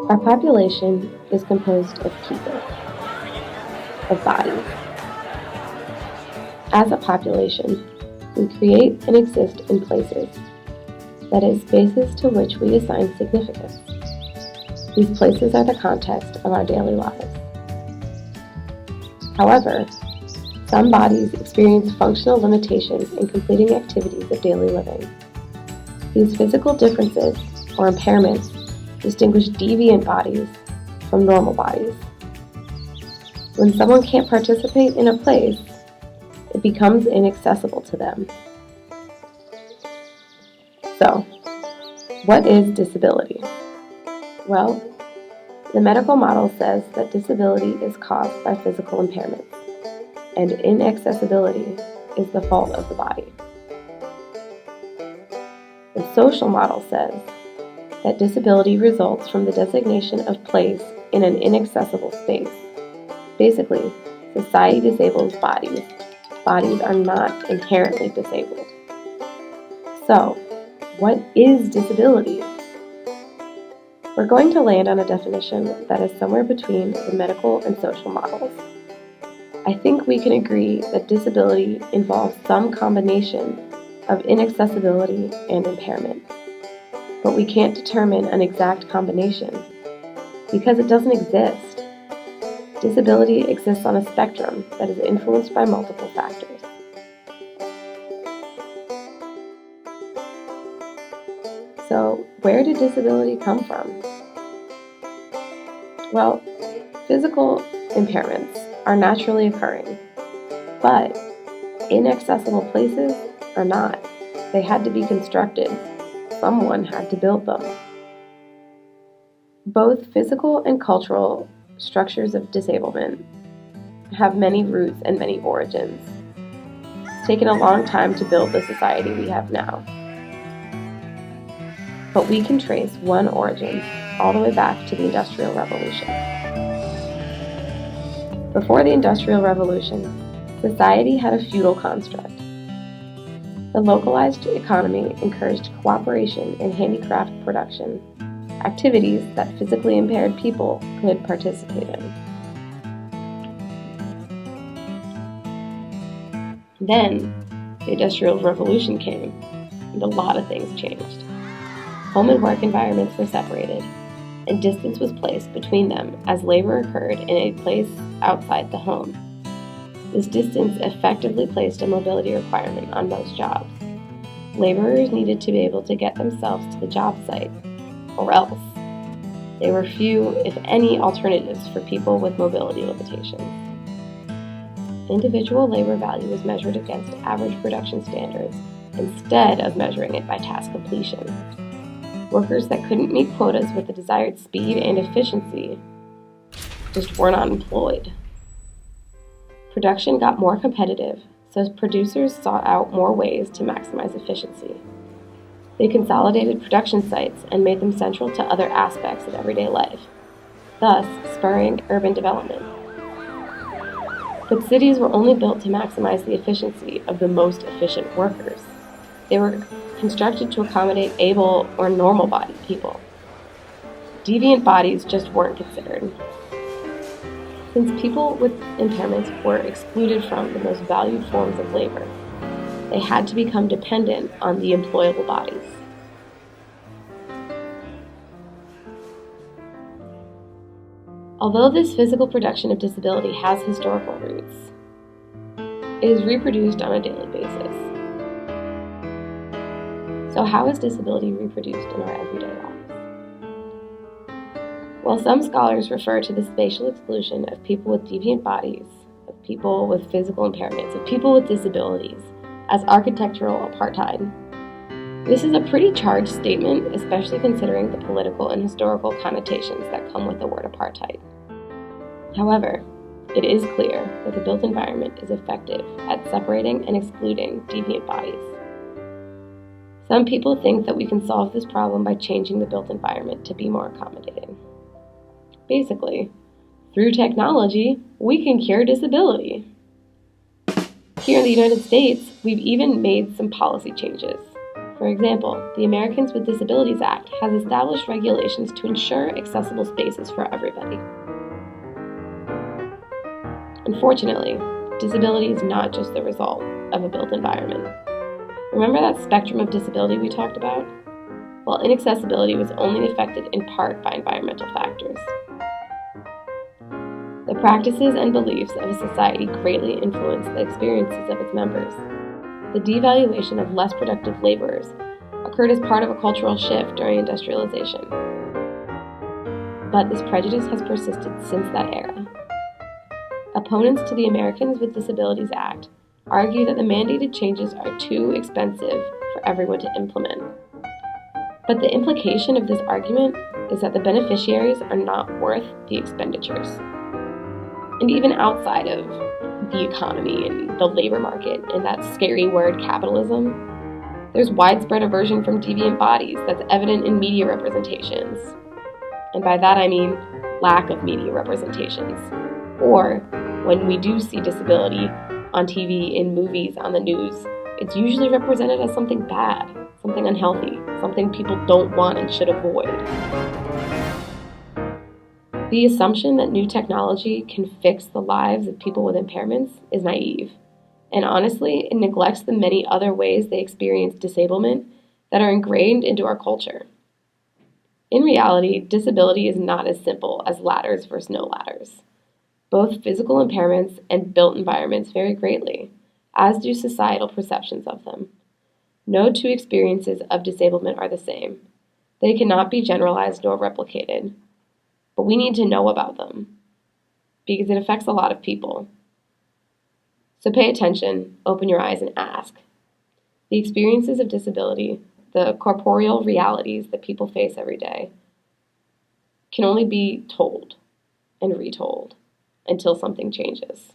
Our population is composed of people, of bodies. As a population, we create and exist in places, that is, spaces to which we assign significance. These places are the context of our daily lives. However, some bodies experience functional limitations in completing activities of daily living. These physical differences, or impairments, distinguish deviant bodies from normal bodies. When someone can't participate in a place, it becomes inaccessible to them. So, what is disability? Well, the medical model says that disability is caused by physical impairments, and inaccessibility is the fault of the body. The social model says that disability results from the designation of place in an inaccessible space. Basically, society disables bodies. Bodies are not inherently disabled. So, what is disability? We're going to land on a definition that is somewhere between the medical and social models. I think we can agree that disability involves some combination of inaccessibility and impairment. But we can't determine an exact combination because it doesn't exist. Disability exists on a spectrum that is influenced by multiple factors. So, where did disability come from? Well, physical impairments are naturally occurring, but inaccessible places are not. They had to be constructed. Someone had to build them. Both physical and cultural structures of disablement have many roots and many origins. It's taken a long time to build the society we have now. But we can trace one origin all the way back to the Industrial Revolution. Before the Industrial Revolution, society had a feudal construct. The localized economy encouraged cooperation in handicraft production, activities that physically impaired people could participate in. Then, the Industrial Revolution came, and a lot of things changed. Home and work environments were separated, and distance was placed between them as labor occurred in a place outside the home. This distance effectively placed a mobility requirement on most jobs. Laborers needed to be able to get themselves to the job site, or else. There were few, if any, alternatives for people with mobility limitations. Individual labor value was measured against average production standards instead of measuring it by task completion. Workers that couldn't meet quotas with the desired speed and efficiency just were not employed. Production got more competitive, so producers sought out more ways to maximize efficiency. They consolidated production sites and made them central to other aspects of everyday life, thus spurring urban development. But cities were only built to maximize the efficiency of the most efficient workers. They were constructed to accommodate able or normal-bodied people. Deviant bodies just weren't considered. Since people with impairments were excluded from the most valued forms of labor, they had to become dependent on the employable bodies. Although this physical production of disability has historical roots, it is reproduced on a daily basis. So how is disability reproduced in our everyday lives? Well, some scholars refer to the spatial exclusion of people with deviant bodies, of people with physical impairments, of people with disabilities, as architectural apartheid. This is a pretty charged statement, especially considering the political and historical connotations that come with the word apartheid. However, it is clear that the built environment is effective at separating and excluding deviant bodies. Some people think that we can solve this problem by changing the built environment to be more accommodating. Basically, through technology, we can cure disability. Here in the United States, we've even made some policy changes. For example, the Americans with Disabilities Act has established regulations to ensure accessible spaces for everybody. Unfortunately, disability is not just the result of a built environment. Remember that spectrum of disability we talked about? Well, inaccessibility was only affected in part by environmental factors. The practices and beliefs of a society greatly influence the experiences of its members. The devaluation of less productive laborers occurred as part of a cultural shift during industrialization. But this prejudice has persisted since that era. Opponents to the Americans with Disabilities Act argue that the mandated changes are too expensive for everyone to implement. But the implication of this argument is that the beneficiaries are not worth the expenditures. And even outside of the economy and the labor market and that scary word capitalism, there's widespread aversion from deviant bodies that's evident in media representations. And by that I mean lack of media representations. Or when we do see disability on TV, in movies, on the news, it's usually represented as something bad, something unhealthy, something people don't want and should avoid. The assumption that new technology can fix the lives of people with impairments is naive, and honestly, it neglects the many other ways they experience disablement that are ingrained into our culture. In reality, disability is not as simple as ladders versus no ladders. Both physical impairments and built environments vary greatly, as do societal perceptions of them. No two experiences of disablement are the same. They cannot be generalized nor replicated. But we need to know about them, because it affects a lot of people. So pay attention, open your eyes, and ask. The experiences of disability, the corporeal realities that people face every day, can only be told and retold until something changes.